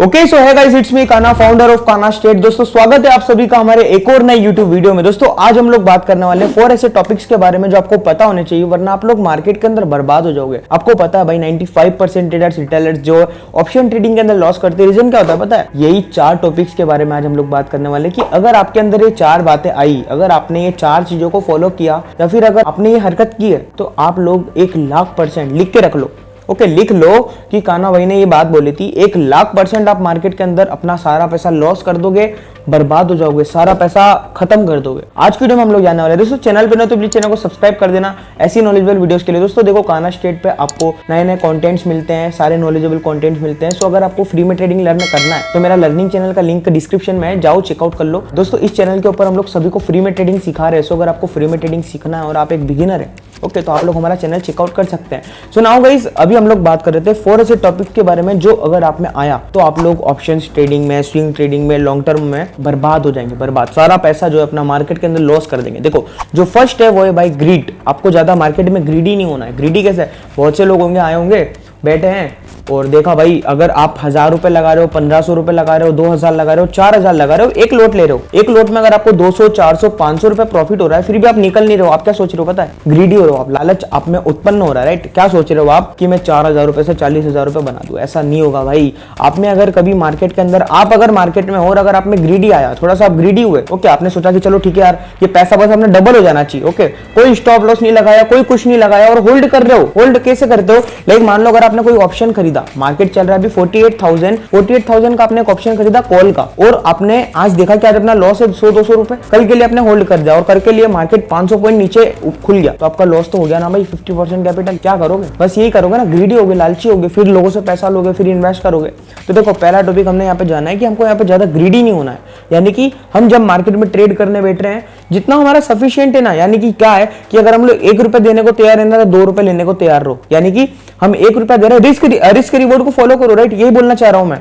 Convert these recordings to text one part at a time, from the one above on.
Okay so है guys, it's me काना, founder of काना स्टेट। दोस्तों स्वागत है आप सभी का हमारे एक और नए यूट्यूब वीडियो में। दोस्तों आज हम लोग बात करने वाले हैं 4 ऐसे टॉपिक्स के बारे में जो आपको पता होने चाहिए, वरना आप लोग मार्केट के अंदर बर्बाद हो जाओगे। आपको पता है भाई 95% ट्रेडर्स रिटेलर्स जो ऑप्शन ट्रेडिंग के अंदर लॉस करते हैं, रीजन क्या होता है पता है? यही 4 टॉपिक्स के बारे में आज हम लोग बात करने वाले कि अगर आपके अंदर ये 4 बातें आई, अगर आपने ये 4 चीजों को फॉलो किया या फिर अगर आपने ये हरकत की है तो आप लोग 1,00,000% लिख के रख लो। ओके लिख लो कि काना भाई ने ये बात बोली थी, 1,00,000% आप मार्केट के अंदर अपना सारा पैसा लॉस कर दोगे, बर्बाद हो जाओगे, सारा पैसा खत्म कर दोगे। आज की वीडियो में हम लोग जानने वाले हैं। दोस्तों चैनल पे ना तो प्लीज चैनल को सब्सक्राइब कर देना ऐसी नॉलेजेबल वीडियोस के लिए। दोस्तों देखो काना स्टेट पे आपको नए नए कंटेंट्स मिलते हैं, सारे नॉलेजेबल कंटेंट्स मिलते हैं। सो अगर आपको फ्री में ट्रेडिंग लर्न करना है तो मेरा लर्निंग चैनल का लिंक डिस्क्रिप्शन में है, जाओ चेकआउट कर लो। दोस्तों इस चैनल के ऊपर हम लोग सभी को फ्री में ट्रेडिंग सिखा रहे हैं। सो अगर आपको फ्री में ट्रेडिंग सीखना है और आप एक बिगिनर है ओके तो आप लोग हमारा चैनल चेकआउट कर सकते हैं। सो नाउ गाइस, अभी हम लोग बात कर रहे थे 4 ऐसे टॉपिक के बारे में जो अगर आप में आया तो आप लोग ऑप्शंस ट्रेडिंग में, स्विंग ट्रेडिंग में, लॉन्ग टर्म में बर्बाद हो जाएंगे, बर्बाद, सारा पैसा जो है अपना मार्केट के अंदर लॉस कर देंगे। देखो जो फर्स्ट है वो है भाई ग्रीड। आपको ज्यादा मार्केट में ग्रीडी नहीं होना है। ग्रीडी कैसे है? बहुत से लोग होंगे, आए होंगे, बैठे हैं और देखा भाई अगर आप 1,000 रुपए लगा रहे हो, 1,500 रुपए लगा रहे हो, 2,000 लगा रहे हो, 4,000 लगा रहे हो, एक लोट ले रहे हो, एक लोट में अगर आपको 200, 400, 500 रुपए प्रॉफिट हो रहा है, फिर भी आप निकल नहीं रहे हो। आप क्या सोच रहे हो पता है? ग्रीडी हो रहे हो आप, लालच आप में उत्पन्न हो रहा है, राइट? क्या सोच रहे हो आप कि मैं 4,000 रुपए से 40,000 रुपए बना दूं? ऐसा नहीं होगा भाई। आप में अगर कभी मार्केट के अंदर, आप अगर मार्केट में हो और अगर आप में ग्रीडी आया, थोड़ा सा आप ग्रीडी हुए, ओके आपने सोचा कि चलो ठीक है यार ये पैसा बस अपने डबल हो जाना चाहिए, ओके कोई स्टॉप लॉस नहीं लगाया, कोई कुछ नहीं लगाया और होल्ड कर रहे हो। होल्ड कैसे करते हो? लाइक मान लो अगर आपने कोई ऑप्शन खरीदा, मार्केट चल रहा है अभी 48,000 का आपने एक ऑप्शन खरीदा कॉल का, और आपने आज देखा कि आज अपना लॉस है 100-200 रुपए, कल के लिए आपने होल्ड कर दिया और कल के लिए मार्केट 500 पॉइंट नीचे खुल गया तो आपका लॉस तो हो गया ना भाई, 50% कैपिटल। क्या करोगे? बस यही करोगे ना, ग्रीडी होगे, लालची होगे, फिर लोगों से पैसा लोगे, फिर इन्वेस्ट करोगे। तो देखो पहला टॉपिक हमने यहाँ पे जाना है कि हमको यहाँ पे ज्यादा ग्रीडी नहीं होना है। यानी कि हम जब मार्केट में ट्रेड करने बैठ रहे हैं, जितना हमारा सफिशिएंट है ना, यानी कि क्या है कि अगर हम लोग 1 रुपए देने को तैयार है ना तो 2 रुपए लेने को तैयार रहो। यानी कि हम 1 रुपया दे रहे हैं, रिस्क रिवॉर्ड को फॉलो करो, राइट? यही बोलना चाह रहा हूं मैं।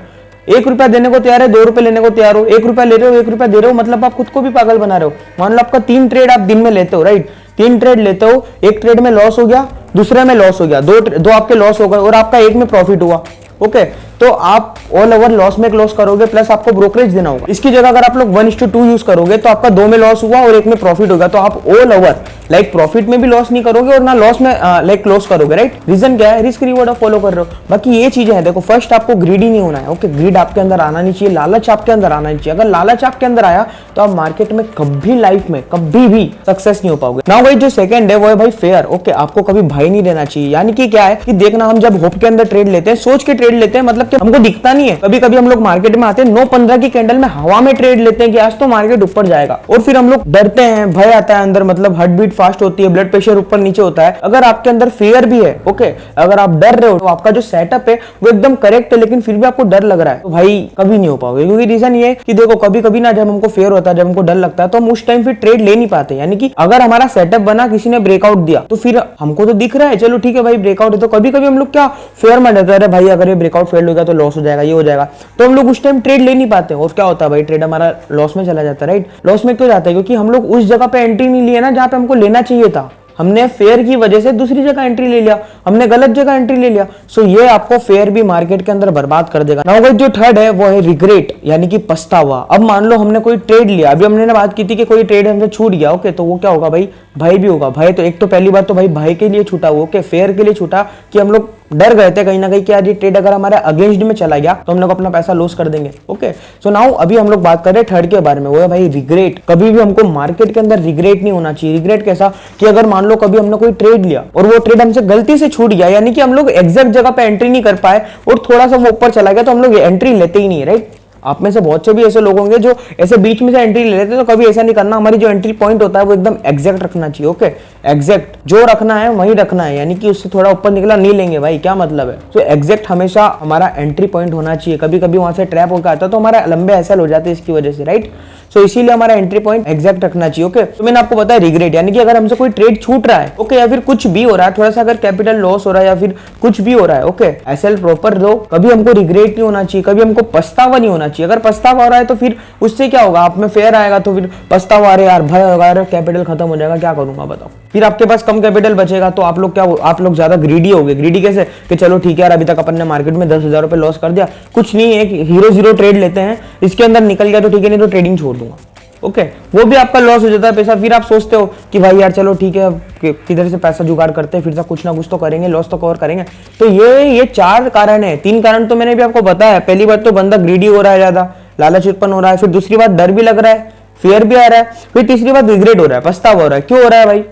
1 रुपया देने को तैयार है, 2 रुपए लेने को तैयार हो, 1 रुपया ले रहे हो, 1 रुपया दे रहे हो, मतलब आप खुद को भी पागल बना रहे हो। मान लो आपका 3 ट्रेड आप दिन में लेते हो, राइट? 3 ट्रेड लेते हो, एक ट्रेड में लॉस हो गया, दूसरे में लॉस हो गया, दो आपके लॉस हो गए और आपका एक में प्रॉफिट हुआ, ओके तो आप ऑल ओवर लॉस में क्लोज करोगे, प्लस आपको ब्रोकरेज देना होगा। इसकी जगह अगर आप लोग 1:2 यूज करोगे तो आपका 2 में लॉस हुआ और एक में प्रॉफिट होगा, तो आप ऑल ओवर लाइक प्रॉफिट में भी लॉस नहीं करोगे और ना लॉस में लाइक क्लोज करोगे, राइट? रीजन क्या है? रिस्क रिवॉर्ड आप फॉलो कर रहे हो। बाकी ये चीजें हैं। देखो फर्स्ट आपको ग्रीडी नहीं होना है, ओके ग्रीड आपके अंदर आना नहीं चाहिए, लालच आपके अंदर आना नहीं चाहिए। अगर लालच आपके अंदर आया तो आप मार्केट में कभी लाइफ में कभी भी सक्सेस नहीं हो पाओगे। नाउ भाई जो सेकंड है वो है भाई फेयर। ओके आपको कभी भय नहीं देना चाहिए। यानी कि क्या है कि देखना, हम जब होप के अंदर ट्रेड लेते हैं, सोच के ट्रेड लेते हैं, मतलब कि हमको दिखता नहीं है। कभी कभी हम लोग मार्केट में आते हैं 9-15 की कैंडल में हवा में ट्रेड लेते हैं कि आज तो मार्केट ऊपर जाएगा, और फिर हम लोग डरते हैं, भय आता है अंदर, मतलब हार्ट बीट फास्ट होती है, ब्लड प्रेशर ऊपर नीचे होता है। अगर आपके अंदर फेयर भी है, ओके अगर आप डर रहे हो तो आपका जो सेटअप है वो एकदम करेक्ट है, लेकिन फिर भी आपको डर लग रहा है तो भाई कभी नहीं हो पाओगे। क्योंकि रीजन ये है कि देखो कभी कभी ना जब हमको फेयर होता है, जब हमको डर लगता है तो हम उस टाइम फिर ट्रेड ले नहीं पाते। यानी कि अगर हमारा सेटअप बना, किसी ने ब्रेकआउट दिया तो फिर हमको तो दिख रहा है चलो ठीक है भाई ब्रेकआउट है, तो कभी कभी हम लोग क्या फेयर में रहता है, भाई अगर ये ब्रेकआउट फेल हो गया तो लॉस हो जाएगा, ये हो जाएगा, तो हम लोग उस टाइम ट्रेड ले नहीं पाते और क्या होता है भाई ट्रेड हमारा लॉस में चला जाता है, राइट? लॉस में क्यों जाता है? क्योंकि हम लोग उस जगह पे एंट्री नहीं लिए ना जहां पे हमको लेना चाहिए था। हमने फेयर की वजह से दूसरी जगह एंट्री ले लिया, हमने गलत जगह एंट्री ले लिया। सो ये आपको फेयर भी मार्केट के अंदर बर्बाद कर देगा। नाउ गाइस जो थर्ड है वो है रिग्रेट, यानी कि पछतावा। अब मान लो हमने कोई ट्रेड लिया, अभी हमने ना बात की थी कि कोई ट्रेड हमसे छूट गया, ओके तो वो क्या होगा भाई? भय भी होगा। भय तो एक तो पहली बात तो भाई भय के लिए छूटा, ओके फेयर के लिए छूटा कि हम लोग डर गए थे कहीं ना कहीं कि यार ये ट्रेड अगर हमारे अगेंस्ट में चला गया तो हम लोग अपना पैसा लॉस कर देंगे, ओके। सो नाउ अभी हम लोग बात कर रहे हैं थर्ड के बारे में, वो है भाई रिग्रेट। कभी भी हमको मार्केट के अंदर रिग्रेट नहीं होना चाहिए। रिग्रेट कैसा कि अगर मान लो कभी हमने कोई ट्रेड लिया और वो ट्रेड हमसे गलती से छूट गया, यानी कि हम लोग एग्जैक्ट जगह पे एंट्री नहीं कर पाए और थोड़ा सा वो ऊपर चला गया, तो हम लोग एंट्री लेते ही नहीं, राइट? आप में से बहुत से भी ऐसे लोग होंगे जो ऐसे बीच में से एंट्री ले लेते हैं, तो कभी ऐसा नहीं करना। हमारी जो एंट्री पॉइंट होता है वो एकदम एग्जैक्ट रखना चाहिए, ओके एग्जैक्ट जो रखना है वही रखना है, यानी कि उससे थोड़ा ऊपर निकला नहीं लेंगे भाई, क्या मतलब है? तो एग्जैक्ट हमेशा हमारा एंट्री पॉइंट होना चाहिए। कभी कभी वहां से ट्रैप होकर आता है तो हमारे लंबे एसएल हो जाते हैं इसकी वजह से, राइट? सो इसीलिए हमारा एंट्री पॉइंट एग्जैक्ट रखना चाहिए, ओके। तो मैंने आपको बताया रिग्रेट, यानी कि अगर हमसे कोई ट्रेड छूट रहा है, ओके, या फिर कुछ भी हो रहा है, थोड़ा सा अगर कैपिटल लॉस हो रहा है या फिर कुछ भी हो रहा है, ओके, एसएल प्रॉपर दो। कभी हमको रिग्रेट नहीं होना चाहिए, कभी हमको पछतावा नहीं होना चाहिए। अगर पछतावा हो रहा है तो फिर उससे क्या होगा? आप में फेयर आएगा तो फिर पछतावा, अरे यार भय होगा, कैपिटल खत्म हो जाएगा, क्या करूंगा बताओ? फिर आपके पास कम कैपिटल बचेगा तो आप लोग आप लोग ज्यादा ग्रीडी हो गए। ग्रीडी कैसे कि चलो ठीक है यार, अभी तक अपन ने मार्केट में 10,000 रुपए लॉस कर दिया, कुछ नहीं, एक हीरो जीरो ट्रेड लेते हैं, इसके अंदर निकल गया तो ठीक है, नहीं तो ट्रेडिंग छोड़ दूंगा। ओके, वो भी आपका लॉस हो जाता है पैसा। फिर आप सोचते हो कि भाई यार चलो ठीक है, किधर से पैसा जुगाड़ करते हैं, फिर से कुछ ना कुछ तो करेंगे, लॉस तो कवर करेंगे। तो ये 4 कारण है। 3 कारण तो मैंने भी आपको बताया। पहली बात तो बंदा ग्रीडी हो रहा है, ज्यादा लालच उत्पन्न हो रहा है। फिर दूसरी बात डर भी लग रहा है, फियर भी आ रहा है। फिर तीसरी बात रिग्रेट हो रहा है, पछतावा हो रहा है। क्यों हो रहा है भाई?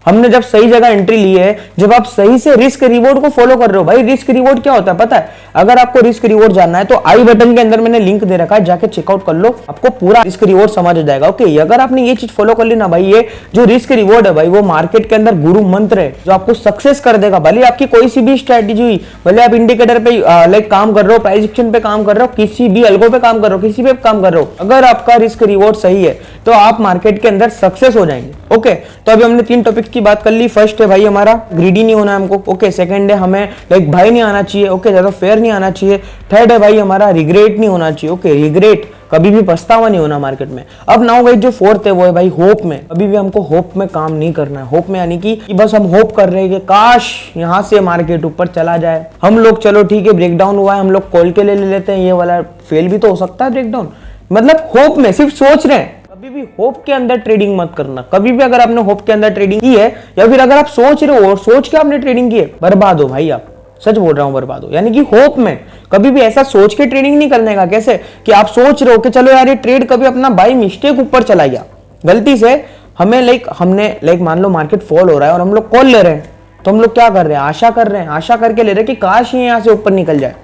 हमने जब सही जगह एंट्री ली है, जब आप सही से रिस्क रिवॉर्ड को फॉलो कर रहे हो। भाई रिस्क रिवॉर्ड क्या होता है पता है? अगर आपको रिस्क रिवॉर्ड जानना है तो आई बटन के अंदर मैंने लिंक दे रखा है, जाके चेकआउट कर लो, आपको पूरा रिस्क रिवॉर्ड समझ आ जाएगा। ओके, अगर आपने ये चीज फॉलो कर ली ना भाई, ये जो रिस्क रिवॉर्ड है भाई, वो मार्केट के अंदर गुरु मंत्र है जो आपको सक्सेस कर देगा। भले आपकी कोई सी भी स्ट्रेटेजी हुई, भले आप इंडिकेटर पे लाइक काम कर रहे हो, प्राइस एक्शन पे काम कर रहे हो, किसी भी अलगो पे काम कर रहे हो, किसी पे काम कर रहे हो, अगर आपका रिस्क रिवॉर्ड सही है तो आप मार्केट के अंदर सक्सेस हो जाएंगे। ओके, तो अभी हमने 3 टॉपिक्स की बात कर ली। फर्स्ट है भाई हमारा ग्रीडी नहीं होना है हमको। ओके, सेकंड है हमें लाइक भाई नहीं आना चाहिए। ओके, ज्यादा फेयर नहीं आना चाहिए। थर्ड है भाई हमारा रिग्रेट नहीं होना चाहिए। ओके, रिग्रेट कभी भी पछतावा नहीं होना मार्केट में। अब नाउ भाई जो फोर्थ है वो है भाई होप में। अभी भी हमको होप में काम नहीं करना है। होप में यानी कि बस हम होप कर रहे हैं कि काश यहाँ से मार्केट ऊपर चला जाए। हम लोग चलो ठीक है, ब्रेकडाउन हुआ है, हम लोग कॉल के ले लेते हैं, ये वाला फेल भी तो हो सकता है ब्रेकडाउन। मतलब होप में सिर्फ सोच रहे हैं। कभी भी होप के अंदर ट्रेडिंग मत करना। कभी भी अगर आपने होप के अंदर ट्रेडिंग की है, या फिर अगर आप सोच रहे हो और सोच के आपने ट्रेडिंग की है, बर्बाद हो भाई आप। सच बोल रहा हूं, बर्बाद हो। यानी कि होप में कभी भी ऐसा सोच के ट्रेडिंग नहीं करने का। कैसे कि आप सोच रहे हो कि चलो यार ये ट्रेड कभी अपना बाई मिस्टेक ऊपर चला गया, गलती से हमने मान लो मार्केट फॉल हो रहा है और हम लोग कॉल ले रहे हैं, तो हम लोग क्या कर रहे हैं? आशा कर रहे हैं, आशा करके ले रहे हैं कि काश ये यहां से ऊपर निकल जाए।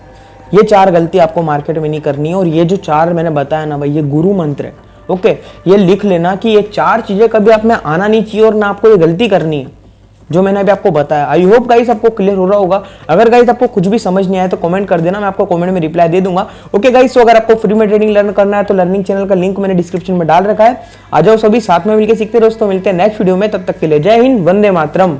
ये 4 गलती आपको मार्केट में नहीं करनी है। और ये जो 4 मैंने बताया ना भाई, ये गुरु मंत्र है। ओके, ये लिख लेना कि ये 4 चीजें कभी आप में आना नहीं चाहिए और ना आपको ये गलती करनी है जो मैंने अभी आपको बताया। आई होप गाइस आपको क्लियर हो रहा होगा। अगर गाइस आपको कुछ भी समझ नहीं आया तो कमेंट कर देना, मैं आपको कमेंट में रिप्लाई दे दूंगा। ओके गाइस, तो अगर आपको फ्री में ट्रेडिंग लर्न करना है तो लर्निंग चैनल का लिंक मैंने डिस्क्रिप्शन में डाल रखा है। आ जाओ सभी साथ में मिलकर सीखते। दोस्तों मिलते हैं नेक्स्ट वीडियो में, तब तक के लिए जय हिंद, वंदे मातरम।